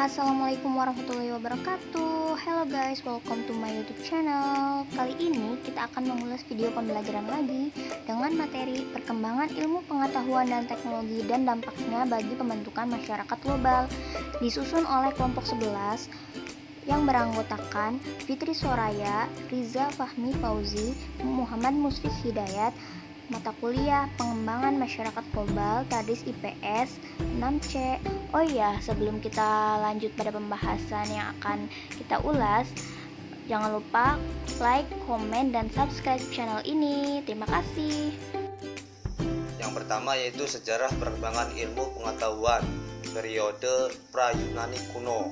Assalamualaikum warahmatullahi wabarakatuh. Hello guys, welcome to my YouTube channel. Kali ini kita akan mengulas video pembelajaran lagi dengan materi perkembangan ilmu pengetahuan dan teknologi dan dampaknya bagi pembentukan masyarakat global, disusun oleh kelompok 11 yang beranggotakan Fitri Soraya, Riza Fahmi Fauzi, Muhammad Musfik Hidayat. Mata kuliah Pengembangan Masyarakat Global Tadis IPS 6C. Oh iya, sebelum kita lanjut pada pembahasan yang akan kita ulas, jangan lupa like, komen, dan subscribe channel ini. Terima kasih. Yang pertama yaitu sejarah perkembangan ilmu pengetahuan periode pra-Yunani kuno.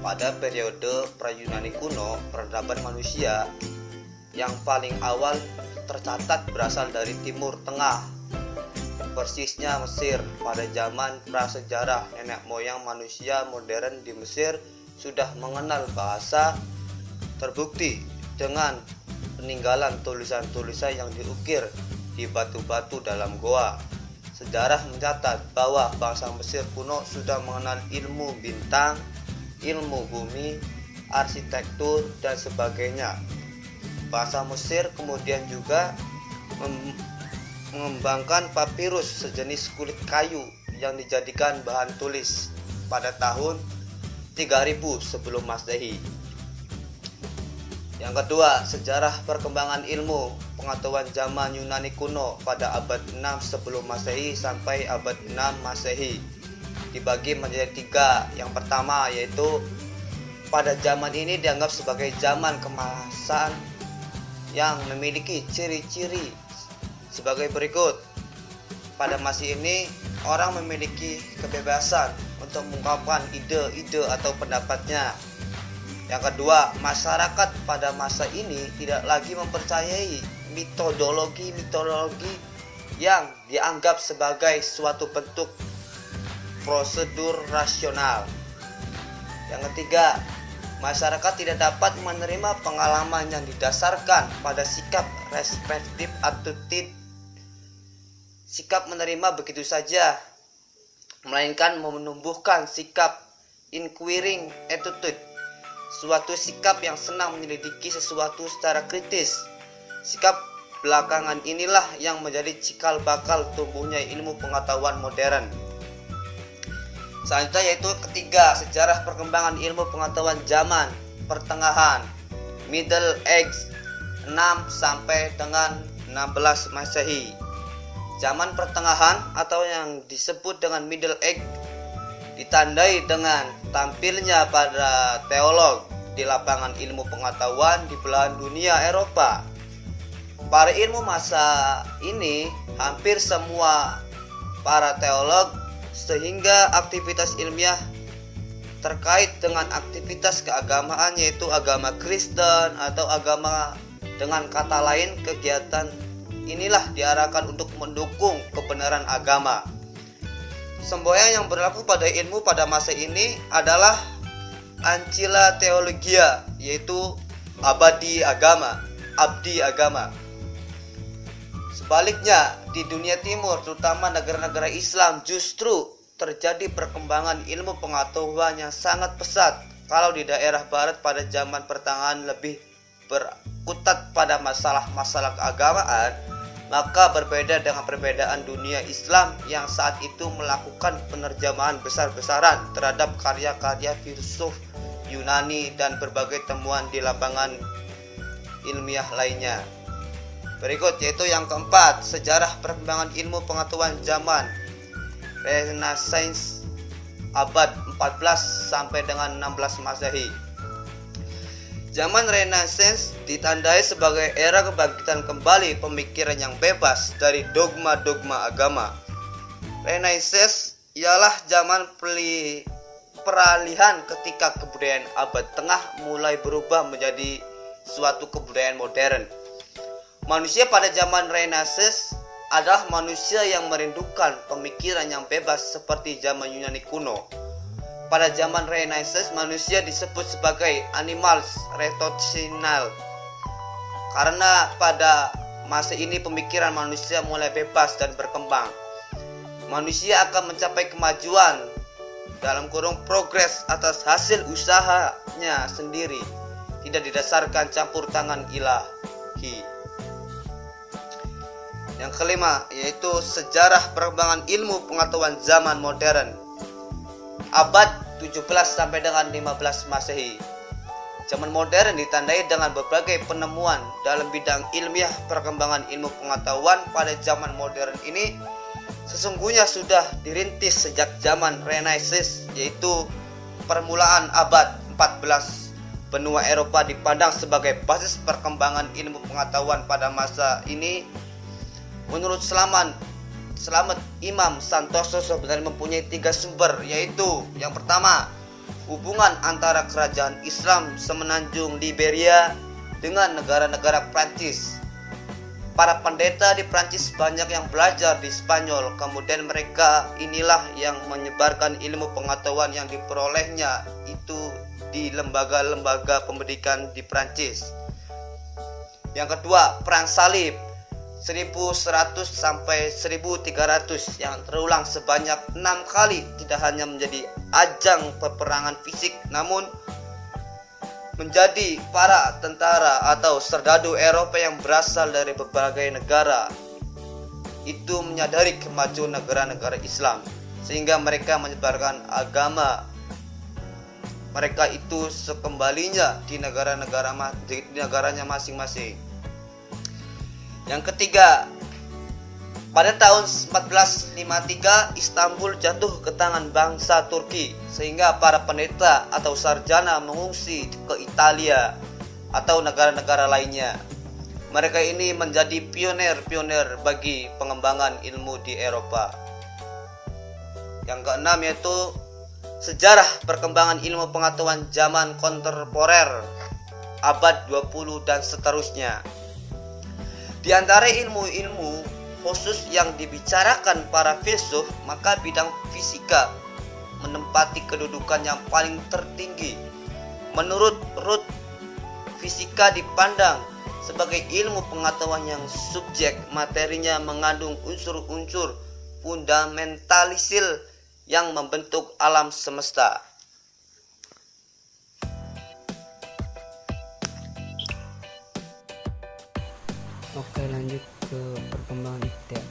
Pada periode pra-Yunani kuno, peradaban manusia yang paling awal tercatat berasal dari Timur Tengah, persisnya Mesir. Pada zaman prasejarah, nenek moyang manusia modern di Mesir sudah mengenal bahasa, terbukti dengan peninggalan tulisan-tulisan yang diukir di batu-batu dalam goa. Sejarah mencatat bahwa bangsa Mesir kuno sudah mengenal ilmu bintang, ilmu bumi, arsitektur, dan sebagainya. Bangsa Mesir kemudian juga mengembangkan papirus, sejenis kulit kayu yang dijadikan bahan tulis pada tahun 3000 sebelum Masehi. Yang kedua, sejarah perkembangan ilmu pengetahuan zaman Yunani kuno pada abad 6 sebelum Masehi sampai abad 6 Masehi. Dibagi menjadi 3. Yang pertama yaitu pada zaman ini dianggap sebagai zaman kemasan yang memiliki ciri-ciri sebagai berikut. Pada masa ini, orang memiliki kebebasan untuk mengungkapkan ide-ide atau pendapatnya. Yang kedua, masyarakat pada masa ini tidak lagi mempercayai metodologi yang dianggap sebagai suatu bentuk prosedur rasional. Yang ketiga, masyarakat tidak dapat menerima pengalaman yang didasarkan pada sikap respective attitude, sikap menerima begitu saja, melainkan menumbuhkan sikap inquiring attitude, suatu sikap yang senang menyelidiki sesuatu secara kritis. Sikap belakangan inilah yang menjadi cikal bakal tumbuhnya ilmu pengetahuan modern. Selanjutnya yaitu ketiga, sejarah perkembangan ilmu pengetahuan zaman pertengahan Middle Age 6 sampai dengan 16 Masehi. Zaman pertengahan atau yang disebut dengan Middle Age ditandai dengan tampilnya para teolog di lapangan ilmu pengetahuan di belahan dunia Eropa. Para ilmu masa ini hampir semua para teolog, sehingga aktivitas ilmiah terkait dengan aktivitas keagamaan yaitu agama Kristen atau agama, dengan kata lain kegiatan inilah diarahkan untuk mendukung kebenaran agama. Semboyan yang berlaku pada ilmu pada masa ini adalah Ancilla Theologia, yaitu abdi agama. Sebaliknya, di dunia timur, terutama negara-negara Islam, justru terjadi perkembangan ilmu pengetahuan yang sangat pesat. Kalau di daerah barat pada zaman pertengahan lebih berkutat pada masalah-masalah keagamaan, maka berbeda dengan perbedaan dunia Islam yang saat itu melakukan penerjemahan besar-besaran terhadap karya-karya filsuf Yunani dan berbagai temuan di lapangan ilmiah lainnya. Berikut yaitu yang keempat, sejarah perkembangan ilmu pengetahuan zaman Renaissance abad 14 sampai dengan 16 Masehi. Zaman Renaissance ditandai sebagai era kebangkitan kembali pemikiran yang bebas dari dogma-dogma agama. Renaissance ialah zaman peralihan ketika kebudayaan abad tengah mulai berubah menjadi suatu kebudayaan modern. Manusia pada zaman Renaissance adalah manusia yang merindukan pemikiran yang bebas seperti zaman Yunani kuno. Pada zaman Renaissance, manusia disebut sebagai animals rational karena pada masa ini pemikiran manusia mulai bebas dan berkembang. Manusia akan mencapai kemajuan dalam kurung progres atas hasil usahanya sendiri, tidak didasarkan campur tangan ilahi. Yang kelima yaitu sejarah perkembangan ilmu pengetahuan zaman modern abad 17 sampai dengan 15 Masehi. Zaman modern ditandai dengan berbagai penemuan dalam bidang ilmiah. Perkembangan ilmu pengetahuan pada zaman modern ini sesungguhnya sudah dirintis sejak zaman Renaissance, yaitu permulaan abad 14. Benua Eropa dipandang sebagai basis perkembangan ilmu pengetahuan pada masa ini. Menurut Selamat Imam Santoso sebenarnya mempunyai 3 sumber, yaitu yang pertama, hubungan antara kerajaan Islam semenanjung Liberia dengan negara-negara Prancis. Para pendeta di Prancis banyak yang belajar di Spanyol, kemudian mereka inilah yang menyebarkan ilmu pengetahuan yang diperolehnya itu di lembaga-lembaga pendidikan di Prancis. Yang kedua, Perang Salib 1100 sampai 1300 yang terulang sebanyak 6 kali tidak hanya menjadi ajang peperangan fisik, namun menjadi para tentara atau serdadu Eropa yang berasal dari berbagai negara itu menyadari kemajuan negara-negara Islam, sehingga mereka menyebarkan agama mereka itu sekembalinya di negaranya masing-masing. Yang ketiga, pada tahun 1453 Istanbul jatuh ke tangan bangsa Turki, sehingga para pendeta atau sarjana mengungsi ke Italia atau negara-negara lainnya. Mereka ini menjadi pionir bagi pengembangan ilmu di Eropa. Yang keenam yaitu sejarah perkembangan ilmu pengetahuan zaman kontemporer abad 20 dan seterusnya. Di antara ilmu-ilmu khusus yang dibicarakan para filsuf, maka bidang fisika menempati kedudukan yang paling tertinggi. Menurut Ruth, fisika dipandang sebagai ilmu pengetahuan yang subjek materinya mengandung unsur-unsur fundamentalisil yang membentuk alam semesta. Oke, lanjut ke perkembangan ITEK.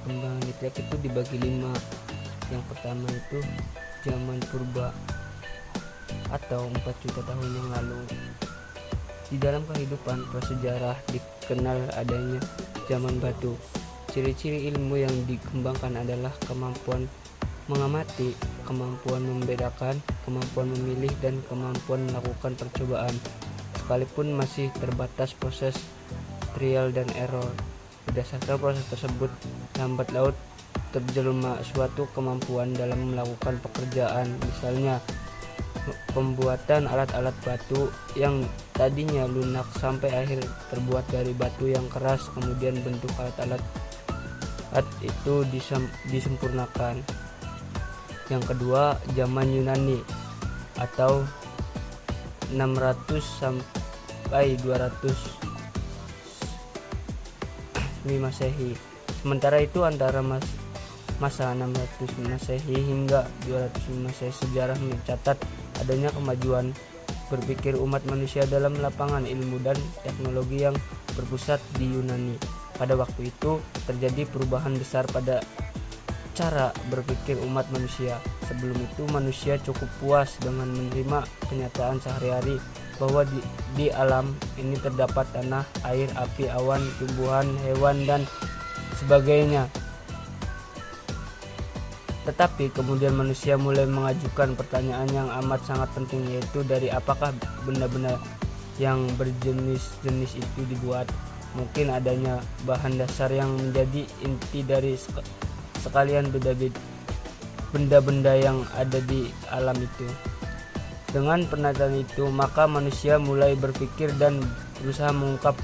Perkembangan ITEK itu dibagi 5. Yang pertama itu zaman purba atau 4 juta tahun yang lalu. Di dalam kehidupan prasejarah dikenal adanya zaman batu. Ciri-ciri ilmu yang dikembangkan adalah kemampuan mengamati, kemampuan membedakan, kemampuan memilih, dan kemampuan melakukan percobaan. Sekalipun masih terbatas proses trial dan error. Berdasarkan proses tersebut, lambat laut terjelma suatu kemampuan dalam melakukan pekerjaan, misalnya pembuatan alat-alat batu yang tadinya lunak sampai akhir terbuat dari batu yang keras, kemudian bentuk alat-alat itu disempurnakan. Yang kedua, zaman Yunani atau 600 sampai 200 Masehi. Sementara itu antara masa 600 Masehi hingga 200 Masehi sejarah mencatat adanya kemajuan berpikir umat manusia dalam lapangan ilmu dan teknologi yang berpusat di Yunani. Pada waktu itu terjadi perubahan besar pada cara berpikir umat manusia. Sebelum itu manusia cukup puas dengan menerima kenyataan sehari-hari bahwa di alam ini terdapat tanah, air, api, awan, tumbuhan, hewan, dan sebagainya. Tetapi kemudian manusia mulai mengajukan pertanyaan yang amat sangat penting, yaitu dari apakah benda-benda yang berjenis-jenis itu dibuat. Mungkin adanya bahan dasar yang menjadi inti dari sekalian benda-benda yang ada di alam itu. Dengan penataan itu, maka manusia mulai berpikir dan berusaha mengungkap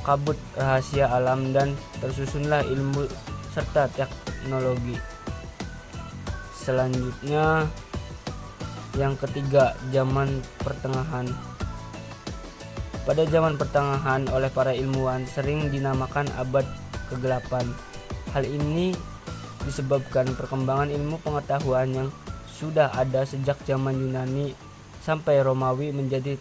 kabut rahasia alam, dan tersusunlah ilmu serta teknologi. Selanjutnya, yang ketiga, zaman pertengahan. Pada zaman pertengahan oleh para ilmuwan sering dinamakan abad kegelapan. Hal ini disebabkan perkembangan ilmu pengetahuan yang sudah ada sejak zaman Yunani sampai Romawi menjadi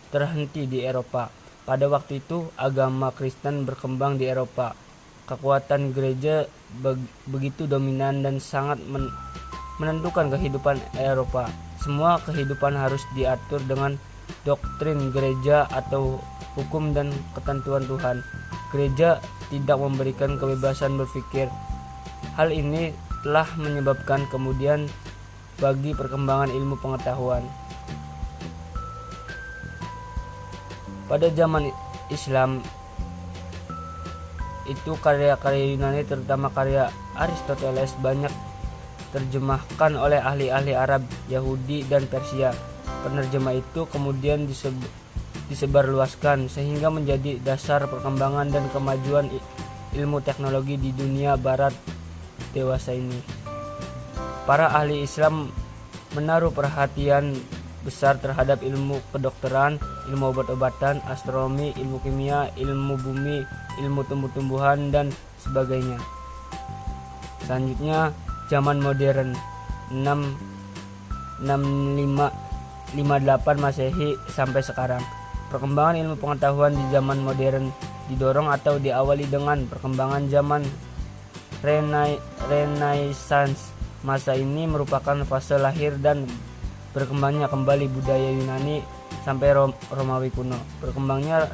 terhenti di Eropa. Pada waktu itu agama Kristen berkembang di Eropa. Kekuatan gereja begitu dominan dan sangat menentukan kehidupan Eropa. Semua kehidupan harus diatur dengan doktrin gereja atau hukum dan ketentuan Tuhan. Gereja tidak memberikan kebebasan berpikir. Hal ini telah menyebabkan kemudian bagi perkembangan ilmu pengetahuan. Pada zaman Islam itu karya-karya Yunani terutama karya Aristoteles banyak terjemahkan oleh ahli-ahli Arab, Yahudi, dan Persia. Penerjemah itu kemudian disebarluaskan sehingga menjadi dasar perkembangan dan kemajuan ilmu teknologi di dunia barat dewasa ini. Para ahli Islam menaruh perhatian besar terhadap ilmu kedokteran, ilmu obat-obatan, astronomi, ilmu kimia, ilmu bumi, ilmu tumbuh-tumbuhan, dan sebagainya. Selanjutnya, zaman modern 658 Masehi sampai sekarang. Perkembangan ilmu pengetahuan di zaman modern didorong atau diawali dengan perkembangan zaman Renaissance. Masa ini merupakan fase lahir dan berkembangnya kembali budaya Yunani sampai Romawi kuno. Berkembangnya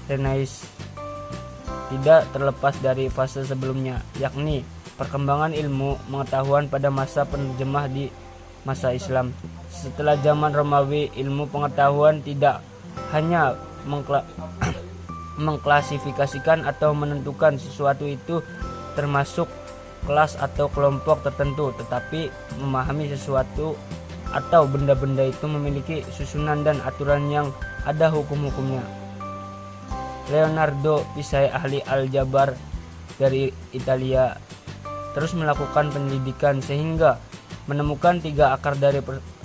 Renaissance tidak terlepas dari fase sebelumnya, yakni perkembangan ilmu pengetahuan pada masa penerjemah di masa Islam. Setelah zaman Romawi, ilmu pengetahuan tidak hanya mengklasifikasikan atau menentukan sesuatu itu termasuk kelas atau kelompok tertentu, tetapi memahami sesuatu atau benda-benda itu memiliki susunan dan aturan yang ada hukum-hukumnya. Leonardo Pisai, ahli aljabar dari Italia, terus melakukan penyelidikan sehingga menemukan 3 akar dari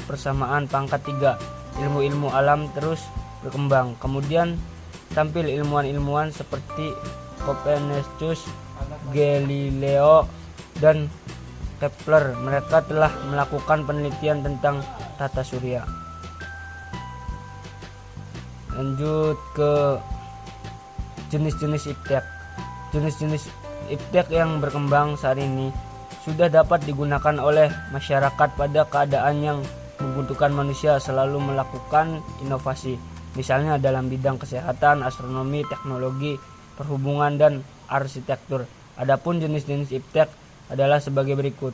persamaan pangkat 3. Ilmu-ilmu alam terus berkembang. Kemudian tampil ilmuwan-ilmuwan seperti Copernicus, Galileo, dan Kepler. Mereka telah melakukan penelitian tentang tata surya. Lanjut ke jenis-jenis iptek. Jenis-jenis iptek yang berkembang saat ini sudah dapat digunakan oleh masyarakat pada keadaan yang membutuhkan manusia selalu melakukan inovasi. Misalnya dalam bidang kesehatan, astronomi, teknologi, perhubungan, dan arsitektur. Adapun jenis-jenis iptek adalah sebagai berikut.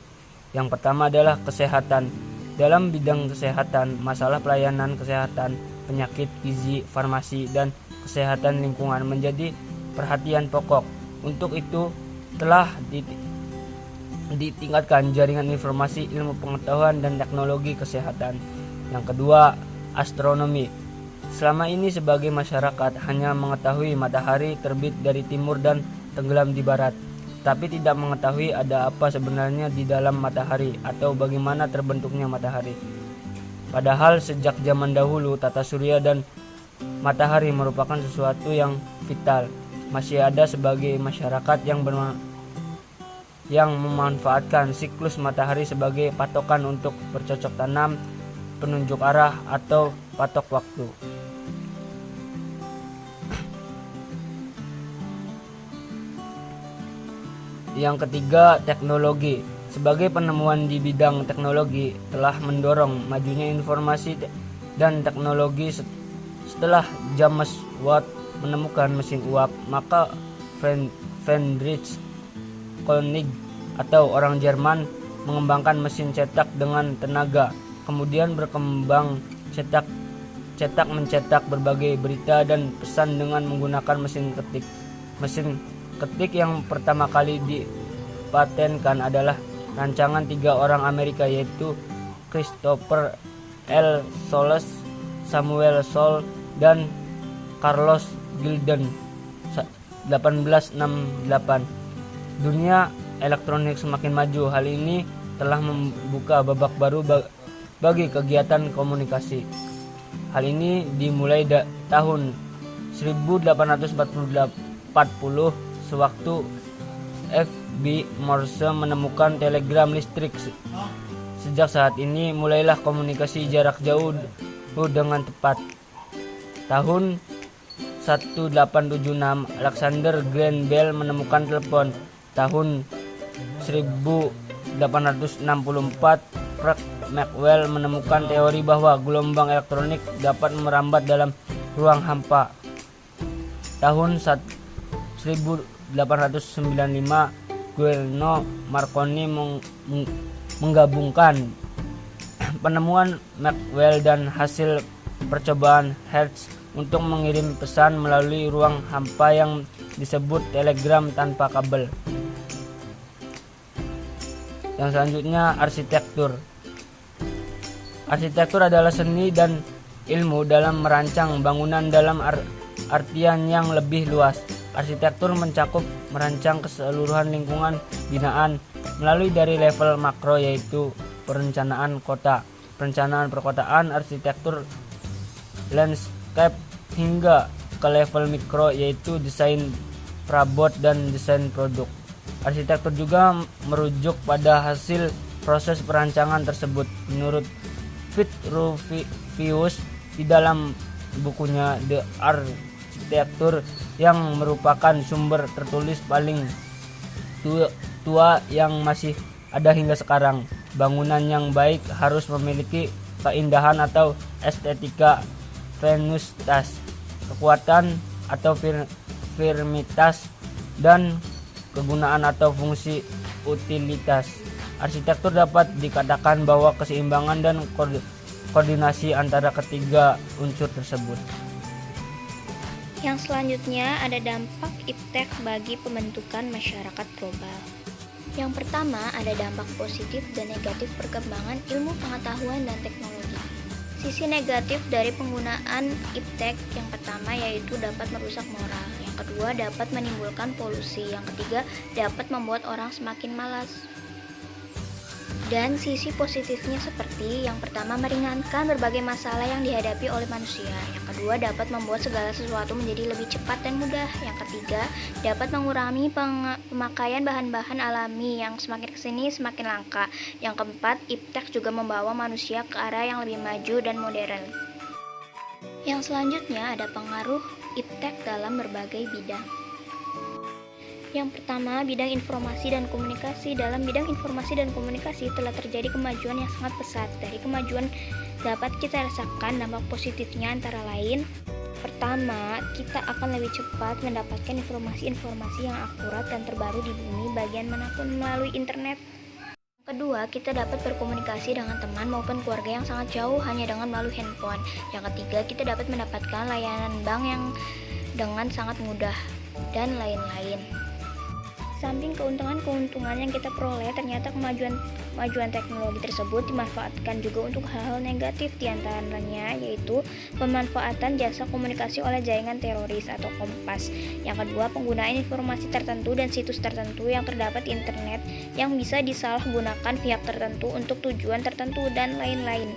Yang pertama adalah kesehatan. Dalam bidang kesehatan, masalah pelayanan kesehatan, penyakit, gizi, farmasi, dan kesehatan lingkungan menjadi perhatian pokok. Untuk itu telah ditingkatkan jaringan informasi, ilmu pengetahuan, dan teknologi kesehatan. Yang kedua, astronomi. Selama ini sebagai masyarakat hanya mengetahui matahari terbit dari timur dan tenggelam di barat, tapi tidak mengetahui ada apa sebenarnya di dalam matahari atau bagaimana terbentuknya matahari. Padahal sejak zaman dahulu tata surya dan matahari merupakan sesuatu yang vital. Masih ada sebagai masyarakat yang memanfaatkan siklus matahari sebagai patokan untuk bercocok tanam, penunjuk arah, atau patok waktu. Yang ketiga, teknologi. Sebagai penemuan di bidang teknologi telah mendorong majunya informasi dan teknologi. Setelah James Watt menemukan mesin uap, maka Friedrich Koenig atau orang Jerman mengembangkan mesin cetak dengan tenaga. Kemudian berkembang cetak mencetak berbagai berita dan pesan dengan menggunakan mesin ketik. Mesin ketik yang pertama kali dipatenkan adalah rancangan 3 orang Amerika, yaitu Christopher L. Soles, Samuel Sol, dan Carlos Gilden 1868. Dunia elektronik semakin maju. Hal ini telah membuka babak baru bagi kegiatan komunikasi. Hal ini dimulai tahun 1840 sewaktu F.B. Morse menemukan telegram listrik. Sejak saat ini mulailah komunikasi jarak jauh dengan tepat. Tahun 1876 Alexander Graham Bell menemukan telepon. Tahun 1864 Frank Maxwell menemukan teori bahwa gelombang elektronik dapat merambat dalam ruang hampa. Tahun 1895 Guglielmo Marconi menggabungkan penemuan Maxwell dan hasil percobaan Hertz untuk mengirim pesan melalui ruang hampa yang disebut telegram tanpa kabel. Yang selanjutnya, arsitektur. Arsitektur adalah seni dan ilmu dalam merancang bangunan dalam artian yang lebih luas. Arsitektur mencakup merancang keseluruhan lingkungan binaan melalui dari level makro yaitu perencanaan kota, perencanaan perkotaan, arsitektur landscape hingga ke level mikro yaitu desain perabot dan desain produk. Arsitektur juga merujuk pada hasil proses perancangan tersebut. Menurut Vitruvius di dalam bukunya The Architecture yang merupakan sumber tertulis paling tua yang masih ada hingga sekarang, bangunan yang baik harus memiliki keindahan atau estetika venusitas, kekuatan atau firmitas, dan kegunaan atau fungsi utilitas. Arsitektur dapat dikatakan bahwa keseimbangan dan koordinasi antara ketiga unsur tersebut. Yang selanjutnya ada dampak iptek bagi pembentukan masyarakat global. Yang pertama ada dampak positif dan negatif perkembangan ilmu pengetahuan dan teknologi. Sisi negatif dari penggunaan iptek yang pertama yaitu dapat merusak moral, yang kedua dapat menimbulkan polusi, yang ketiga dapat membuat orang semakin malas. Dan sisi positifnya seperti yang pertama meringankan berbagai masalah yang dihadapi oleh manusia, yang kedua dapat membuat segala sesuatu menjadi lebih cepat dan mudah, yang ketiga dapat mengurangi pemakaian bahan-bahan alami yang semakin kesini semakin langka, yang keempat iptek juga membawa manusia ke arah yang lebih maju dan modern. Yang selanjutnya ada pengaruh iptek dalam berbagai bidang. Yang pertama, bidang informasi dan komunikasi. Dalam bidang informasi dan komunikasi telah terjadi kemajuan yang sangat pesat. Dari kemajuan dapat kita rasakan dampak positifnya antara lain. Pertama, kita akan lebih cepat mendapatkan informasi-informasi yang akurat dan terbaru di bumi bagian manapun melalui internet. Kedua, kita dapat berkomunikasi dengan teman maupun keluarga yang sangat jauh hanya dengan melalui handphone. Yang ketiga, kita dapat mendapatkan layanan bank yang dengan sangat mudah dan lain-lain. Samping keuntungan yang kita peroleh, ternyata kemajuan teknologi tersebut dimanfaatkan juga untuk hal-hal negatif, diantaranya yaitu pemanfaatan jasa komunikasi oleh jaringan teroris atau kompas. Yang kedua, penggunaan informasi tertentu dan situs tertentu yang terdapat di internet yang bisa disalahgunakan pihak tertentu untuk tujuan tertentu dan lain-lain.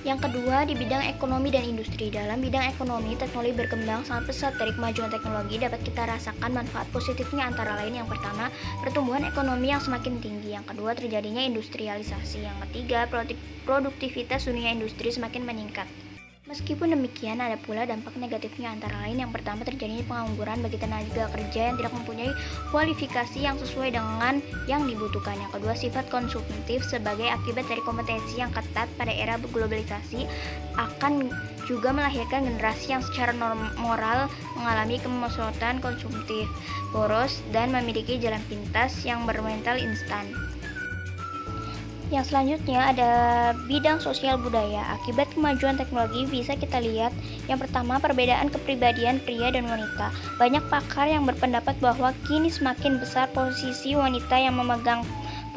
Yang kedua, di bidang ekonomi dan industri. Dalam bidang ekonomi, teknologi berkembang sangat pesat. Dari kemajuan teknologi dapat kita rasakan manfaat positifnya antara lain yang pertama, pertumbuhan ekonomi yang semakin tinggi. Yang kedua, terjadinya industrialisasi. Yang ketiga, produktivitas dunia industri semakin meningkat. Meskipun demikian, ada pula dampak negatifnya antara lain yang pertama, terjadinya pengangguran bagi tenaga kerja yang tidak mempunyai kualifikasi yang sesuai dengan yang dibutuhkan. Yang kedua, sifat konsumtif sebagai akibat dari kompetensi yang ketat pada era globalisasi akan juga melahirkan generasi yang secara moral mengalami kemerosotan konsumtif, boros, dan memiliki jalan pintas yang bermental instan. Yang selanjutnya ada bidang sosial budaya. Akibat kemajuan teknologi bisa kita lihat yang pertama, perbedaan kepribadian pria dan wanita. Banyak pakar yang berpendapat bahwa kini semakin besar posisi wanita yang memegang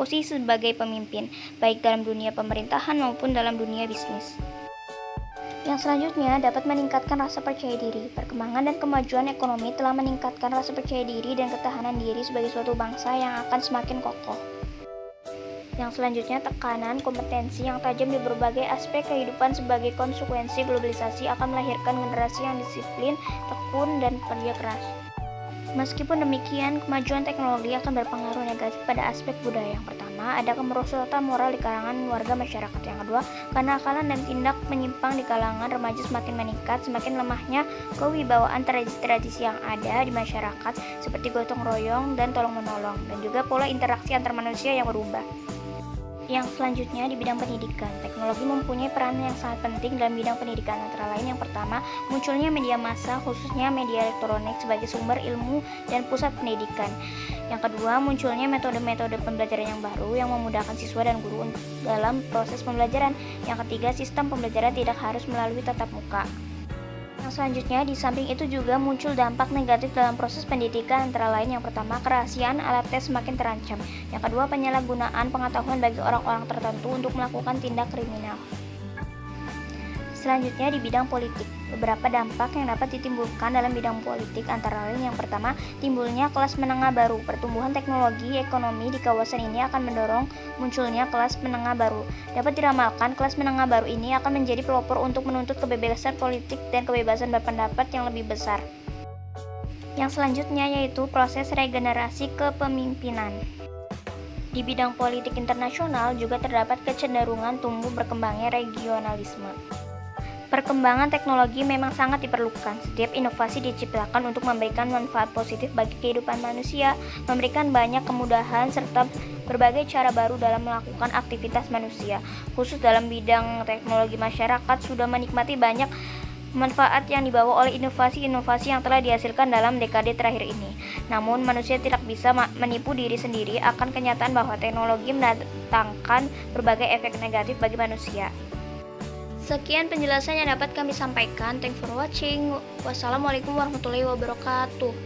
posisi sebagai pemimpin, baik dalam dunia pemerintahan maupun dalam dunia bisnis. Yang selanjutnya dapat meningkatkan rasa percaya diri. Perkembangan dan kemajuan ekonomi telah meningkatkan rasa percaya diri dan ketahanan diri sebagai suatu bangsa yang akan semakin kokoh. Yang selanjutnya, tekanan kompetensi yang tajam di berbagai aspek kehidupan sebagai konsekuensi globalisasi akan melahirkan generasi yang disiplin, tekun, dan kerja keras. Meskipun demikian, kemajuan teknologi akan berpengaruh negatif pada aspek budaya. Yang pertama, ada kemerosotan moral di kalangan warga masyarakat. Yang kedua, kenakalan dan tindak menyimpang di kalangan remaja semakin meningkat, semakin lemahnya kewibawaan tradisi-tradisi yang ada di masyarakat seperti gotong royong dan tolong-menolong, dan juga pola interaksi antar manusia yang berubah. Yang selanjutnya di bidang pendidikan, teknologi mempunyai peran yang sangat penting dalam bidang pendidikan, antara lain yang pertama, munculnya media massa khususnya media elektronik sebagai sumber ilmu dan pusat pendidikan. Yang kedua, munculnya metode-metode pembelajaran yang baru yang memudahkan siswa dan guru dalam proses pembelajaran. Yang ketiga, sistem pembelajaran tidak harus melalui tatap muka. Yang selanjutnya, di samping itu juga muncul dampak negatif dalam proses pendidikan, antara lain yang pertama, kerahasiaan alat tes semakin terancam. Yang kedua, penyalahgunaan pengetahuan bagi orang-orang tertentu untuk melakukan tindak kriminal. Selanjutnya di bidang politik, beberapa dampak yang dapat ditimbulkan dalam bidang politik antara lain yang pertama, timbulnya kelas menengah baru. Pertumbuhan teknologi ekonomi di kawasan ini akan mendorong munculnya kelas menengah baru. Dapat diramalkan kelas menengah baru ini akan menjadi pelopor untuk menuntut kebebasan politik dan kebebasan berpendapat yang lebih besar. Yang selanjutnya yaitu proses regenerasi kepemimpinan. Di bidang politik internasional juga terdapat kecenderungan tumbuh berkembangnya regionalisme. Perkembangan teknologi memang sangat diperlukan. Setiap inovasi diciptakan untuk memberikan manfaat positif bagi kehidupan manusia, memberikan banyak kemudahan serta berbagai cara baru dalam melakukan aktivitas manusia. Khusus dalam bidang teknologi, masyarakat sudah menikmati banyak manfaat yang dibawa oleh inovasi-inovasi yang telah dihasilkan dalam dekade terakhir ini. Namun, manusia tidak bisa menipu diri sendiri akan kenyataan bahwa teknologi mendatangkan berbagai efek negatif bagi manusia. Sekian penjelasan yang dapat kami sampaikan. Thanks for watching. Wassalamualaikum warahmatullahi wabarakatuh.